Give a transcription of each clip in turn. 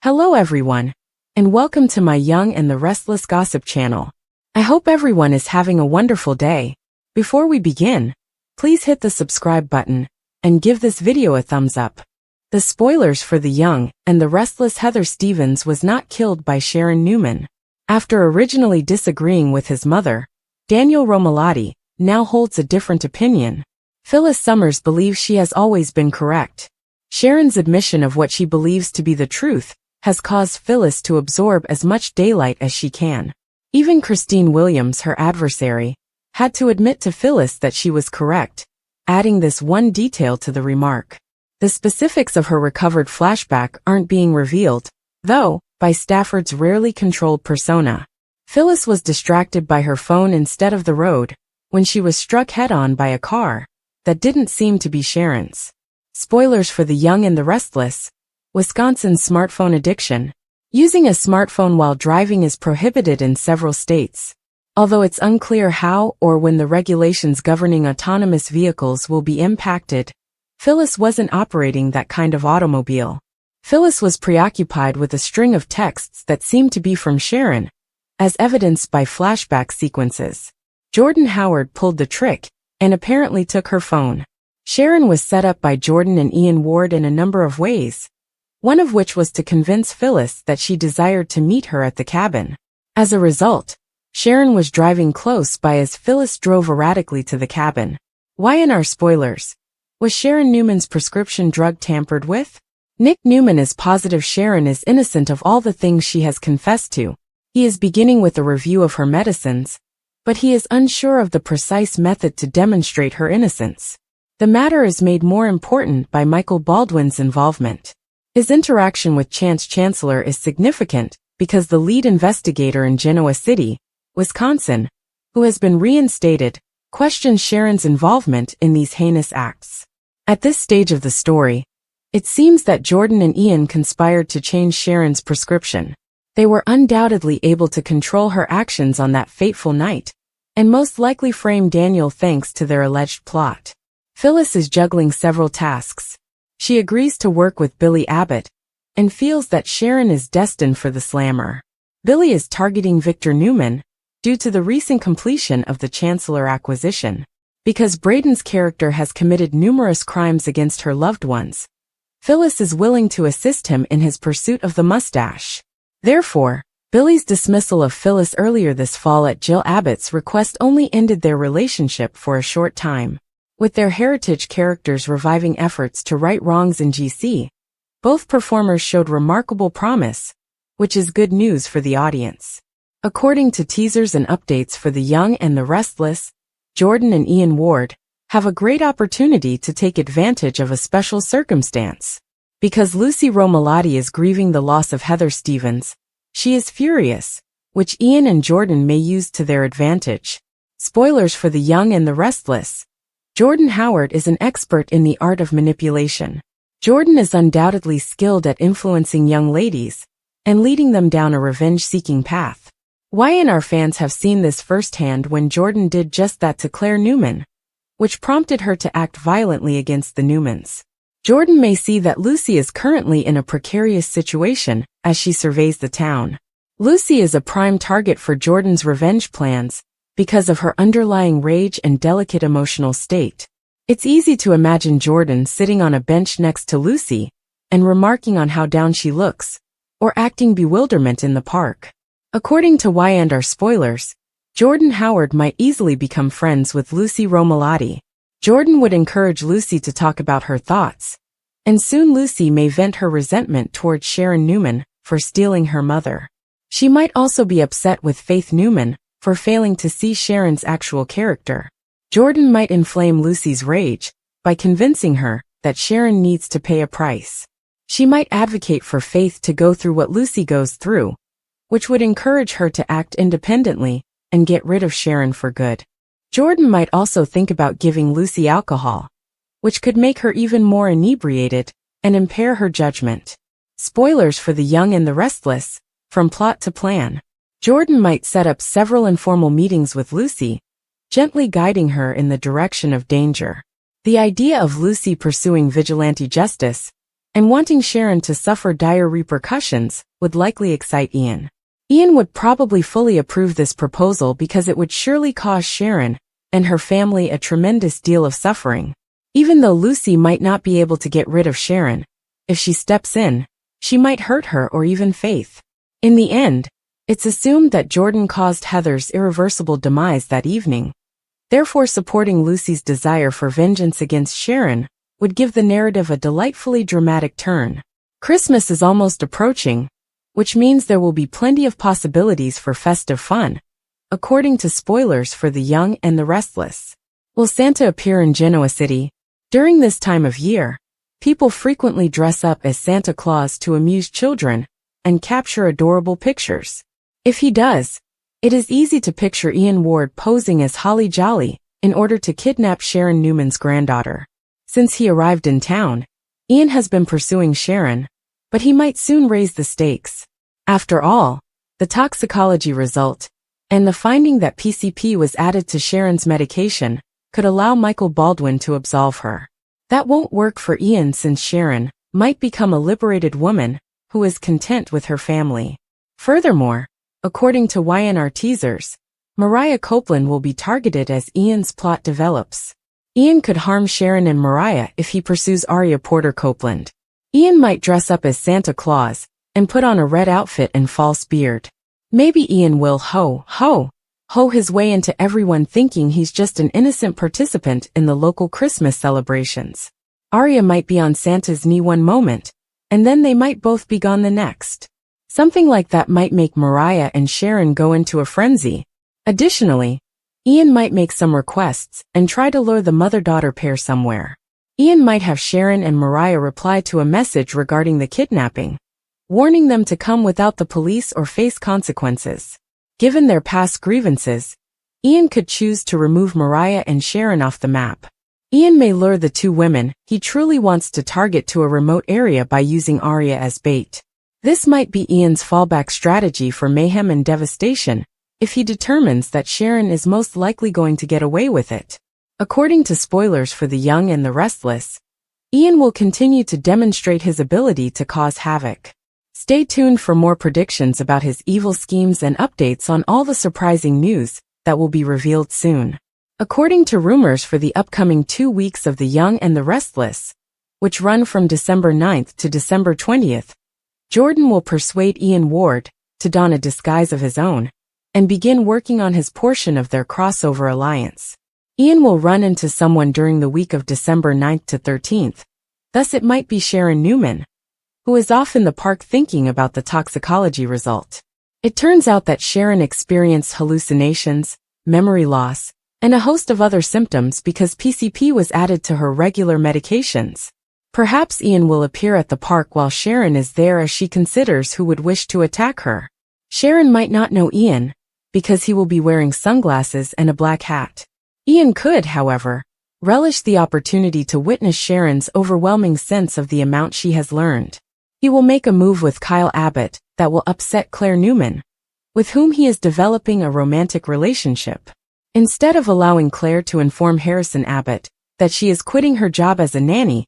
Hello everyone, and welcome to my Young and the Restless Gossip channel. I hope everyone is having a wonderful day. Before we begin, please hit the subscribe button and give this video a thumbs up. The spoilers for The Young and the Restless. Heather Stevens was not killed by Sharon Newman. After originally disagreeing with his mother, Daniel Romalotti now holds a different opinion. Phyllis Summers believes she has always been correct. Sharon's admission of what she believes to be the truth has caused Phyllis to absorb as much daylight as she can. Even Christine Williams, her adversary, had to admit to Phyllis that she was correct, adding this one detail to the remark. The specifics of her recovered flashback aren't being revealed, though, by Stafford's rarely controlled persona. Phyllis was distracted by her phone instead of the road when she was struck head-on by a car that didn't seem to be Sharon's. Spoilers for The Young and the Restless. Wisconsin's smartphone addiction. Using a smartphone while driving is prohibited in several states. Although it's unclear how or when the regulations governing autonomous vehicles will be impacted, Phyllis wasn't operating that kind of automobile. Phyllis was preoccupied with a string of texts that seemed to be from Sharon, as evidenced by flashback sequences. Jordan Howard pulled the trick and apparently took her phone. Sharon was set up by Jordan and Ian Ward in a number of ways, one of which was to convince Phyllis that she desired to meet her at the cabin. As a result, Sharon was driving close by as Phyllis drove erratically to the cabin. Why in our spoilers? Was Sharon Newman's prescription drug tampered with? Nick Newman is positive Sharon is innocent of all the things she has confessed to. He is beginning with a review of her medicines, but he is unsure of the precise method to demonstrate her innocence. The matter is made more important by Michael Baldwin's involvement. His interaction with Chance Chancellor is significant because the lead investigator in Genoa City, Wisconsin, who has been reinstated, questions Sharon's involvement in these heinous acts. At this stage of the story, it seems that Jordan and Ian conspired to change Sharon's prescription. They were undoubtedly able to control her actions on that fateful night, and most likely frame Daniel thanks to their alleged plot. Phyllis is juggling several tasks. She agrees to work with Billy Abbott, and feels that Sharon is destined for the slammer. Billy is targeting Victor Newman, due to the recent completion of the Chancellor acquisition. Because Braden's character has committed numerous crimes against her loved ones, Phyllis is willing to assist him in his pursuit of the mustache. Therefore, Billy's dismissal of Phyllis earlier this fall at Jill Abbott's request only ended their relationship for a short time. With their heritage characters reviving efforts to right wrongs in GC, both performers showed remarkable promise, which is good news for the audience. According to teasers and updates for The Young and the Restless, Jordan and Ian Ward have a great opportunity to take advantage of a special circumstance. Because Lucy Romalotti is grieving the loss of Heather Stevens, she is furious, which Ian and Jordan may use to their advantage. Spoilers for The Young and the Restless. Jordan Howard is an expert in the art of manipulation. Jordan is undoubtedly skilled at influencing young ladies and leading them down a revenge-seeking path. Y&R fans have seen this firsthand when Jordan did just that to Claire Newman, which prompted her to act violently against the Newmans. Jordan may see that Lucy is currently in a precarious situation as she surveys the town. Lucy is a prime target for Jordan's revenge plans because of her underlying rage and delicate emotional state. It's easy to imagine Jordan sitting on a bench next to Lucy and remarking on how down she looks, or acting bewilderment in the park. According to Y&R spoilers, Jordan Howard might easily become friends with Lucy Romalotti. Jordan would encourage Lucy to talk about her thoughts, and soon Lucy may vent her resentment towards Sharon Newman for stealing her mother. She might also be upset with Faith Newman for failing to see Sharon's actual character. Jordan might inflame Lucy's rage by convincing her that Sharon needs to pay a price. She might advocate for Faith to go through what Lucy goes through, which would encourage her to act independently and get rid of Sharon for good. Jordan might also think about giving Lucy alcohol, which could make her even more inebriated and impair her judgment. Spoilers for The Young and the Restless. From plot to plan. Jordan might set up several informal meetings with Lucy, gently guiding her in the direction of danger. The idea of Lucy pursuing vigilante justice and wanting Sharon to suffer dire repercussions would likely excite Ian. Ian would probably fully approve this proposal because it would surely cause Sharon and her family a tremendous deal of suffering. Even though Lucy might not be able to get rid of Sharon, if she steps in, she might hurt her or even Faith. In the end, it's assumed that Jordan caused Heather's irreversible demise that evening. Therefore, supporting Lucy's desire for vengeance against Sharon would give the narrative a delightfully dramatic turn. Christmas is almost approaching, which means there will be plenty of possibilities for festive fun, according to spoilers for The Young and the Restless. Will Santa appear in Genoa City? During this time of year, people frequently dress up as Santa Claus to amuse children and capture adorable pictures. If he does, it is easy to picture Ian Ward posing as Holly Jolly in order to kidnap Sharon Newman's granddaughter. Since he arrived in town, Ian has been pursuing Sharon, but he might soon raise the stakes. After all, the toxicology result and the finding that PCP was added to Sharon's medication could allow Michael Baldwin to absolve her. That won't work for Ian since Sharon might become a liberated woman who is content with her family. Furthermore, according to YNR teasers, Mariah Copeland will be targeted as Ian's plot develops. Ian could harm Sharon and Mariah if he pursues Aria Porter Copeland. Ian might dress up as Santa Claus and put on a red outfit and false beard. Maybe Ian will ho his way into everyone thinking he's just an innocent participant in the local Christmas celebrations. Aria might be on Santa's knee one moment, and then they might both be gone the next. Something like that might make Mariah and Sharon go into a frenzy. Additionally, Ian might make some requests and try to lure the mother-daughter pair somewhere. Ian might have Sharon and Mariah reply to a message regarding the kidnapping, warning them to come without the police or face consequences. Given their past grievances, Ian could choose to remove Mariah and Sharon off the map. Ian may lure the two women he truly wants to target to a remote area by using Aria as bait. This might be Ian's fallback strategy for mayhem and devastation, if he determines that Sharon is most likely going to get away with it. According to spoilers for The Young and the Restless, Ian will continue to demonstrate his ability to cause havoc. Stay tuned for more predictions about his evil schemes and updates on all the surprising news that will be revealed soon. According to rumors for the upcoming 2 weeks of The Young and the Restless, which run from December 9th to December 20th, Jordan will persuade Ian Ward to don a disguise of his own and begin working on his portion of their crossover alliance. Ian will run into someone during the week of December 9th to 13th, thus it might be Sharon Newman, who is off in the park thinking about the toxicology result. It turns out that Sharon experienced hallucinations, memory loss, and a host of other symptoms because PCP was added to her regular medications. Perhaps Ian will appear at the park while Sharon is there as she considers who would wish to attack her. Sharon might not know Ian, because he will be wearing sunglasses and a black hat. Ian could, however, relish the opportunity to witness Sharon's overwhelming sense of the amount she has learned. He will make a move with Kyle Abbott that will upset Claire Newman, with whom he is developing a romantic relationship. Instead of allowing Claire to inform Harrison Abbott that she is quitting her job as a nanny,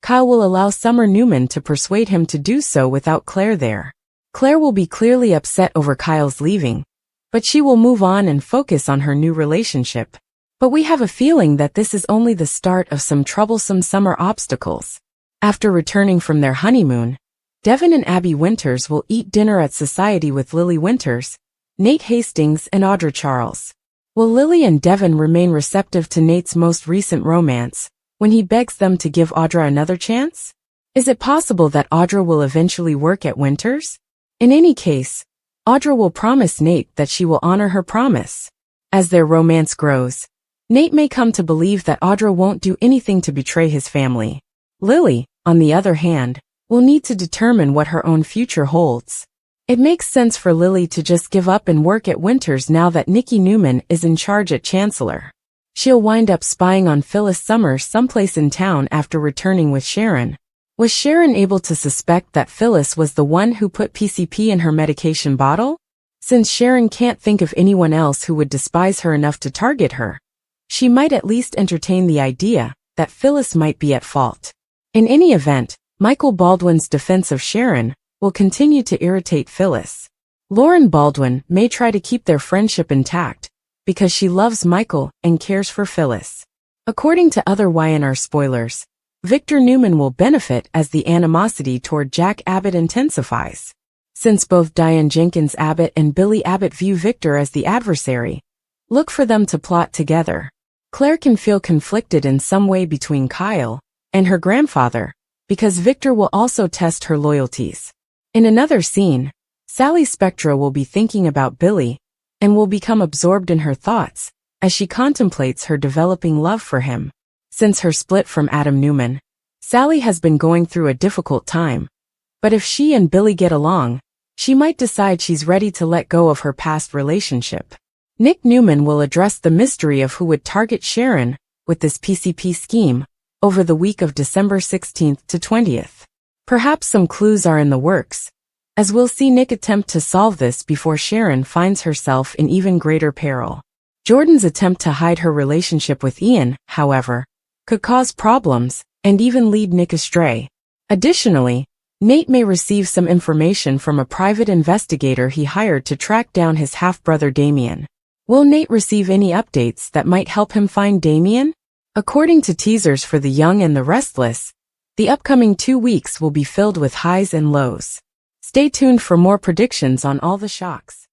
Kyle will allow Summer Newman to persuade him to do so without Claire there. Claire will be clearly upset over Kyle's leaving, but she will move on and focus on her new relationship. But we have a feeling that this is only the start of some troublesome summer obstacles. After returning from their honeymoon, Devin and Abby Winters will eat dinner at Society with Lily Winters, Nate Hastings and Audra Charles. Will Lily and Devin remain receptive to Nate's most recent romance when he begs them to give Audra another chance? Is it possible that Audra will eventually work at Winters? In any case, Audra will promise Nate that she will honor her promise. As their romance grows, Nate may come to believe that Audra won't do anything to betray his family. Lily, on the other hand, will need to determine what her own future holds. It makes sense for Lily to just give up and work at Winters now that Nikki Newman is in charge at Chancellor. She'll wind up spying on Phyllis Summers someplace in town after returning with Sharon. Was Sharon able to suspect that Phyllis was the one who put PCP in her medication bottle? Since Sharon can't think of anyone else who would despise her enough to target her, she might at least entertain the idea that Phyllis might be at fault. In any event, Michael Baldwin's defense of Sharon will continue to irritate Phyllis. Lauren Baldwin may try to keep their friendship intact because she loves Michael and cares for Phyllis. According to other Y&R spoilers, Victor Newman will benefit as the animosity toward Jack Abbott intensifies. Since both Diane Jenkins Abbott and Billy Abbott view Victor as the adversary, look for them to plot together. Claire can feel conflicted in some way between Kyle and her grandfather, because Victor will also test her loyalties. In another scene, Sally Spectra will be thinking about Billy and will become absorbed in her thoughts as she contemplates her developing love for him. Since her split from Adam Newman, Sally has been going through a difficult time, but if she and Billy get along, she might decide she's ready to let go of her past relationship. Nick Newman will address the mystery of who would target Sharon with this PCP scheme over the week of December 16th to 20th. Perhaps some clues are in the works, as we'll see Nick attempt to solve this before Sharon finds herself in even greater peril. Jordan's attempt to hide her relationship with Ian, however, could cause problems and even lead Nick astray. Additionally, Nate may receive some information from a private investigator he hired to track down his half-brother Damien. Will Nate receive any updates that might help him find Damien? According to teasers for The Young and the Restless, the upcoming 2 weeks will be filled with highs and lows. Stay tuned for more predictions on all the shocks.